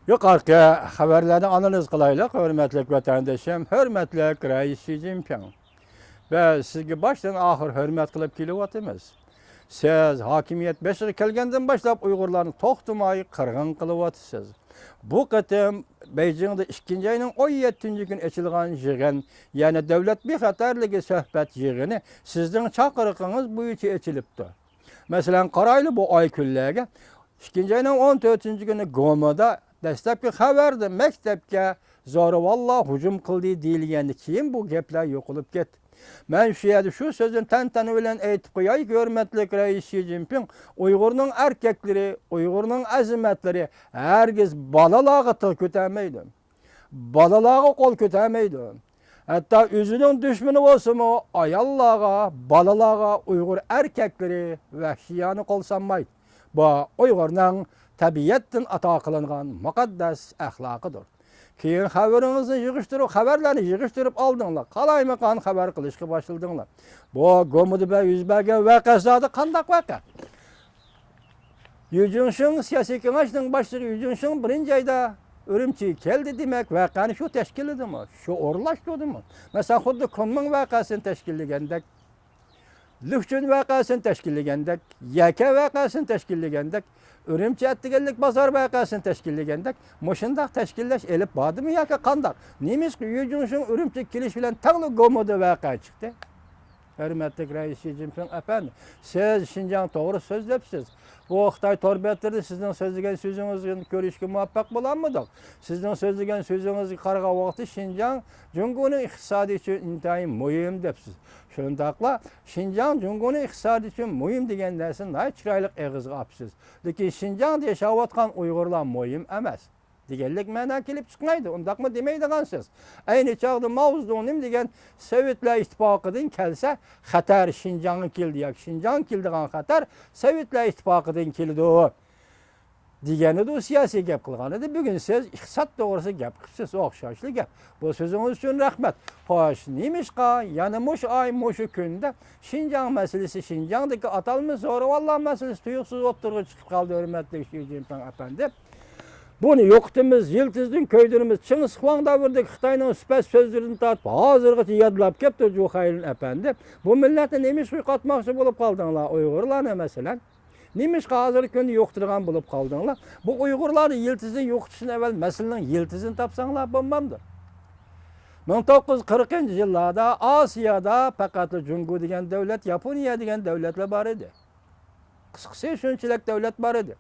Yuqorqi xabarlarni analiz qilaylik, hurmatli vatandoshim, hurmatli Rais Xi Jinping. Biz sizga boshdan oxir hurmat qilib kelyapmiz. Siz hokimiyat beshiga kelgandan boshlab Uyg'urlarni to'xtamay qirg'in qilyapsiz. Bu qatim Beijingda 2 ayning 17-kun ochilgan yig'in, ya'ni davlat bexatarligi suhbat yig'ini sizning chaqiriqingiz bo'yicha ochilibdi. Masalan, qarayli bu oy kunlarga 2 ayning 14-kuni Gomoda dastlabki xabarda maktabga zo'ravonlar hujum qildi deyilganda keyin bu gaplar yo'qolib ketdi. Men shu yerda shu so'zni tantana bilan aytib qo'yay, hurmatli Rais Xi Jinping, Uyg'urning erkaklari, Uyg'urning azimatlari hargiz balalarga til ko'tarmaydi. Balalarga qo'l ko'tarmaydi. Hatto o'zining dushmani bo'lsa-mu, ayollarga, balalarga, Uyg'ur erkaklari vahshiyona qo'l solmaydi. Bu Uyg'urning tabiatdan ato qilingan muqaddas axloqidir. Keyin xabaringizni yig'ishtirib, xabarlarni yig'ishtirib oldinglar. Qalaymagan xabar qilishga boshladinglar. Bu Gomoda yuz bergan voqeada qanday voqea? Yu Jinshin siyosiy kengashning boshlig'i Yu Jinshin birinchi oyda Urumchiga keldi demak, voqeani shu tashkil edimi? Shu o'rlashtirdimi? Masalan, xuddi Kunming voqeasini tashkillagandek, Luxchun voqeasini tashkillagandek, Yaka voqeasini tashkillagandek, Urumchi attiganlik bozor voqeasini tashkillagandek, mushundaq tashkillash elib bordimi yoki qanday? Nemishki Yu Jinshin Urumchi kelish bilan tag'li Gomoda voqea chiqdi. Hurmatli Rais Xi Jinping efendi, siz Xinjiang to'g'ri so'zlabsiz. Bu Xitoy to'rbatlarda sizning so'zlagan so'zingizni ko'rishga muvaffaq bo'lammidik? Sizning so'zlagan so'zingizga qaragan vaqtda Xinjiang Jungoning iqtisodi uchun intayin muhim debsiz. Shundaqla Xinjiang Jungoning iqtisodi uchun muhim degan narsani chiroyli eg'izga olibsiz. Lekin Xinjiangda yashayotgan Uyg'urlar muhim emas deganlik ma'no kelib chiqmaydi. Undaqmi demaydigansiz. Ayni chog'da Mao Zedong degan Sovetlar Ittifoqidan kelsa, xatar Xinjiangga keldi yoki Xinjiang keldigan xatar Sovetlar Ittifoqidan keldi deganida u siyosiy gap qilgan edi. Bugun siz iqtisod to'g'risida gap qilibsiz, o'xshashli gap. Bu so'zingiz uchun rahmat. Xo'sh, nemishqa yana mush oy, mush kunda Xinjiang masalasi, Xinjiangdagi atalmish zo'ravonlar masalasi tuyuqsiz o'tirg'i chiqib qoldi, hurmatli Xi Jinping efendi. Buni yo'qitimiz, yiltizdan ko'ydirimiz, Chingiz Xuan davridagi Xitoyning sifat so'zlarini tortib, hozirgacha yodlab kelibdi Juhaylin efendi. Bu millatni nemish qo'yqatmoqchi bo'lib qoldinglar, Uyg'urlarni masalan. Nemish hozirgi kunda yo'qtirgan bo'lib qoldinglar. Bu Uyg'urlarni yiltizdan yo'qitishdan avval masalaning yiltizini topsanglar bo'lmamdi. 1940-yillarda Osiyoda faqat Jungo degan davlat, Yaponiya degan davlatlar bor edi. Qisqasi shunchalik davlat bor edi.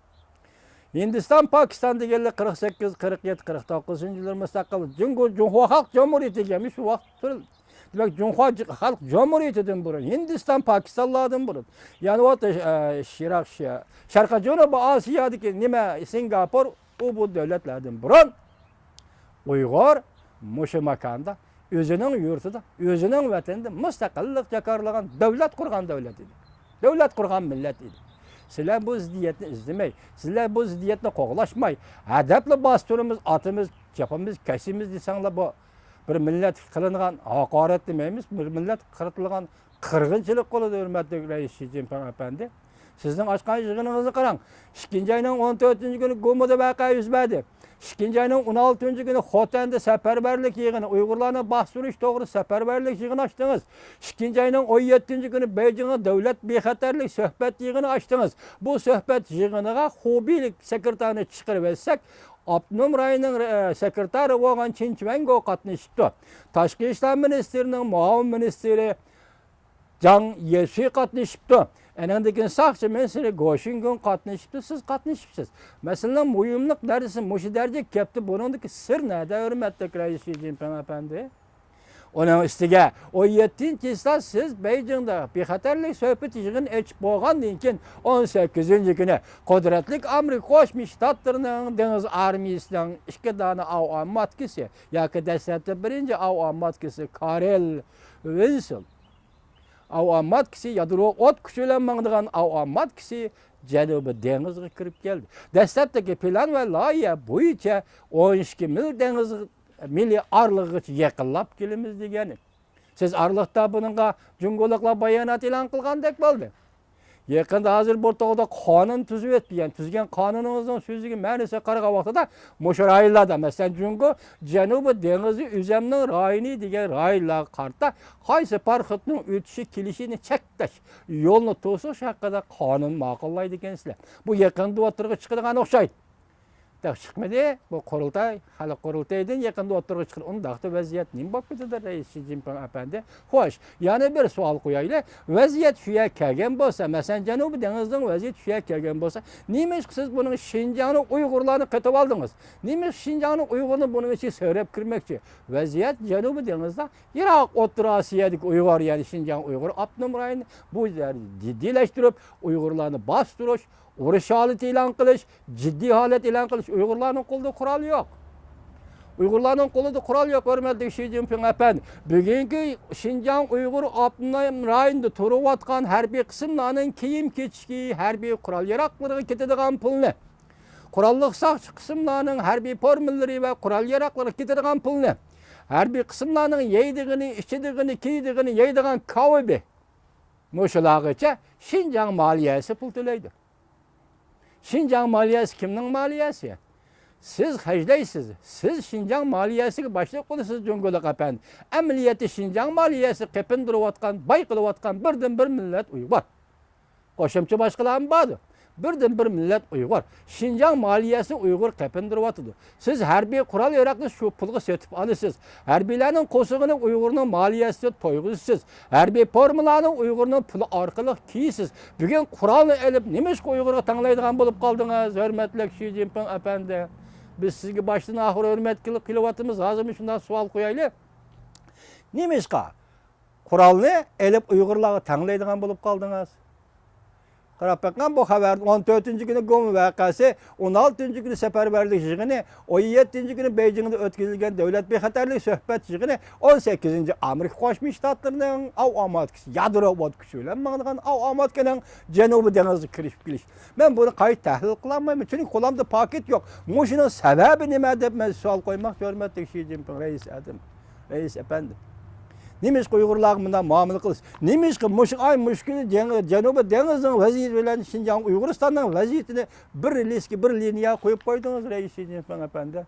Hindiston, Pokiston deganlar 48, 47, 49-yillar mustaqil Jungo Xalq Jamhuriyatiga shu vaqt turildi. Demak, Jungo Xalq Jamhuriyatidan burun Hindiston, Pokistonlardan burun, ya'ni Sharqiy Janubiy Osiyodagi nima Singapur bu davlatlardan burun Uyg'ur mushu makonda o'zining yurtida, o'zining vatanida mustaqillik jakarlagan davlat qurgan davlat edi. Davlat qurgan millat edi. Sizlar bu ziddiyatni izlamay, sizlar bu ziddiyatni qo'g'lashmay, adabli bostirimiz, atimiz, chapamiz, kasimiz desanglar bu bir millat qilingan haqorat demaymiz, bir millat qiritilgan qirg'inchilik qiladi, hurmatli Rais Xi Jinping efendi. Sizning ochgan yig'iningizni qarang. 2 ayning 14-kuni Gomoda voqea yuz berdi. 2 ayning 16-kuni Xotanda safarbarlik yig'ini, Uyg'urlarni bostirish to'g'ri safarbarlik yig'ini ochdingiz. 2 ayning 17-kuni Beijingda davlat bexatarlik suhbat yig'ini ochdingiz. Bu suhbat yig'iniga Xubiylik sekretarni chiqarib etsak, Abnum rayının sekretari bo'lgan Chinchvango qatnashibdi. Tashqi ishlar ministrining muavin ministri Jang Yesui qatnashibdi. Anandakin saqchi ministri Goshingun qatnashibdi, siz qatnashibsiz. Masalan, muhimlik darajasi mushu darajaga kelibdi. Buningdagi sir nada, hurmatli Rais Xi Jinping efendi? Onun üstüge 17-yilda siz Beijingda bexatarlik suhbat yig'ini ochib bo'lgandan keyin 18-kuni qudratli Amerika Qo'shma Shtatlarining dengiz armiyasining 2 dona av matkasi yoki dastlabki birinchi av matkasi Karel Wilson av matkasi yadro o't kuchi bilan mangdigan av matkasi Janubiy dengizga kirib keldi. Dastlabki plan va loyiha bo'yicha 12 mil dengiz milli arlig'icha yaqinlab kelamiz degani. Siz arliqda buningga jungoliklar bayonot e'lon qilgandek bo'ldi. Yakında hazır Bortağı'da kanun tüzüp etmeyen, tüzgen kanunumuzun sözüge mänisi qarga wagtda moşu raylarda, mesela çünkü Janubi denizi üzemnin rayını digen raylar karta qaysı parxıtның ötüşü kilişini çektaş, yolunu tosuş hakkında kanun maqullaydı ekensiler. Bu yakında oturga çıkıdığan okşaydı. Çıkmadı, bu kurultay, halk kurultaydan yakında oturga çıkır. Onun dağıtı vaziyet neyim bak bitirdi Reis Xi Jinping efendi. Hoş, yani bir sual koyayla, vaziyet şuya kelgen bolsa, mesela Janubi denizden vaziyet şuya kelgen bolsa, neymiş siz bunun Şinjan'ı Uygurlarını katıp aldınız? Neymiş Şinjan'ı Uygur'unu bunun için söyleyip kirmekçi? Vaziyet Janubi denizde, Irak, Orta Asya'daki Uygur yani Şinjan Uygur, Abnum rayını bu ciddileştirip Uygurlarını bastırış, uruş halet ilan kılış, ciddi halet ilan kılış. Uygurların kolunda kural yok. Uygurların kolunda kural yok. Hürmetli Xi Jinping efendi. Bugünkü Şinjan Uygur Abnum rayında turup atkan harbiy kısımlarının kiyim keçki, harbiy kural yarakları ketediğen pulunu. Kurallık sakçı kısımlarının harbiy formülleri ve kural yarakları ketediğen pulunu. Harbiy kısımlarının yeydiğini, içidiğini, kiydiğini, yeydiğen kavibi. Muşulağıca Şinjan maliyesi pul töleydi. Şinjan maliyesi kimnin maliyesi? Siz hecdeysiz. Siz Şinjan maliyesi başlık olursunuz Cüngülük efendi. Emniyeti Şinjan maliyesi kepindirip atkan, bay kılıp atkan birden bir millet Uygur. Koşumçu başkalarım vardı. Birden bir millet Uygur. Şinjan maliyesi Uygur kepindirip atıdı. Siz harbiy kural yaraklı şu pulgu setip alırsınız. Harbiylerin kosuğunu Uygur'un maliyesi toyguzsuz. Harbiy formulaını Uygur'un pulu arkalık kiysiz. Bugün kuralı elip nemiş Uygur'a tanlaydıgan bulup kaldınız. Hürmetli Xi Jinping efendi. Biz sizge baştan ahır hürmet kılıvatımız hazır şundan sual koyaylı. Nemişka kuralını elip Uygur'la tanlaydıgan bulup kaldınız. Qarap bakkan bu xabarın 14-cü günü Gomu vakası, 16-cü günü seferberlik yığını, 17-ci günü Beijing'de ötküzülgen devlet bexatarlik söhbet yığını, 18-ci Amerika Qoşmuş Ştatlarının av amatkisi, yadro vodkisi öyle mağdığın av amatkinin Janubi denizi kirişip geliş. Ben bunu kayıt tahlil kılamayım çünkü kolamda paket yok. Muşunun sebebi nime deyip ben sual koymak hürmetli Xi Jinping reis efendim. Nemiş Uygurlarımdan muamele kılış. Nemiş ki müşkülü Janubi denizin vaziyeti bilen Şinjan Uyguristan'ın vaziyetini bir linya koyup koydunuz Reis Xi Jinping efendi.